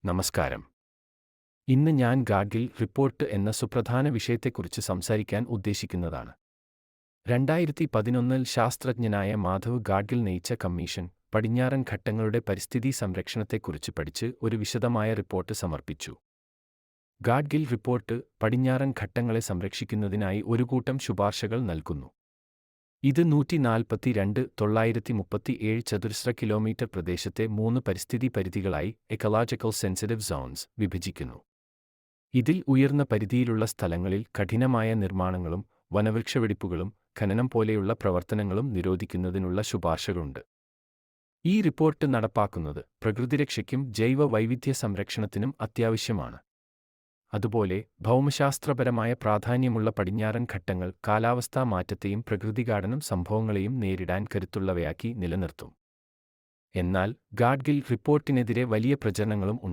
നമസ്കാരം. ഇന്ന് ഞാൻ ഗാഡ്ഗിൽ റിപ്പോർട്ട് എന്ന സുപ്രധാന വിഷയത്തെക്കുറിച്ച് സംസാരിക്കാൻ ഉദ്ദേശിക്കുന്നതാണ്. 2011 ശാസ്ത്രജ്ഞനായ മാധവ് ഗാഡ്ഗിൽ നയിച്ച കമ്മീഷൻ, പടിഞ്ഞാറൻ ഘട്ടങ്ങളുടെ പരിസ്ഥിതി സംരക്ഷണത്തെക്കുറിച്ച് പഠിച്ച് ഒരു വിശദമായ റിപ്പോർട്ട് സമർപ്പിച്ചു. ഗാഡ്ഗിൽ റിപ്പോർട്ട് പടിഞ്ഞാറൻ ഘട്ടങ്ങളെ സംരക്ഷിക്കുന്നതിനായി ഒരു കൂട്ടം ശുപാർശകൾ നൽകുന്നു. ഇത് 142,937 ചതുരശ്ര കിലോമീറ്റർ പ്രദേശത്തെ 3 പരിസ്ഥിതി പരിധികളായി എക്കോളജിക്കൽ സെൻസിറ്റീവ് സോൺസ് വിഭജിക്കുന്നു. ഇതിൽ ഉയർന്ന പരിധിയിലുള്ള സ്ഥലങ്ങളിൽ കഠിനമായ നിർമ്മാണങ്ങളും വനവൃക്ഷവെടിപ്പുകളും ഖനനം പോലെയുള്ള പ്രവർത്തനങ്ങളും നിരോധിക്കുന്നതിനുള്ള ശുപാർശകളുണ്ട്. ഈ റിപ്പോർട്ട് നടപ്പാക്കുന്നത് പ്രകൃതിരക്ഷയ്ക്കും ജൈവ വൈവിധ്യ സംരക്ഷണത്തിനും അത്യാവശ്യമാണ്. അതുപോലെ ഭൗമശാസ്ത്രപരമായ പ്രാധാന്യമുള്ള പടിഞ്ഞാറൻ ഘട്ടങ്ങൾ കാലാവസ്ഥാ മാറ്റത്തെയും പ്രകൃതിഘാതന സംഭവങ്ങളെയും നേരിടാൻ കരുത്തുള്ളവയാക്കി നിലനിർത്തും. എന്നാൽ ഗാഡ്ഗിൽ റിപ്പോർട്ടിനെതിരെ വലിയ പ്രചരണങ്ങളും ഉണ്ടായി.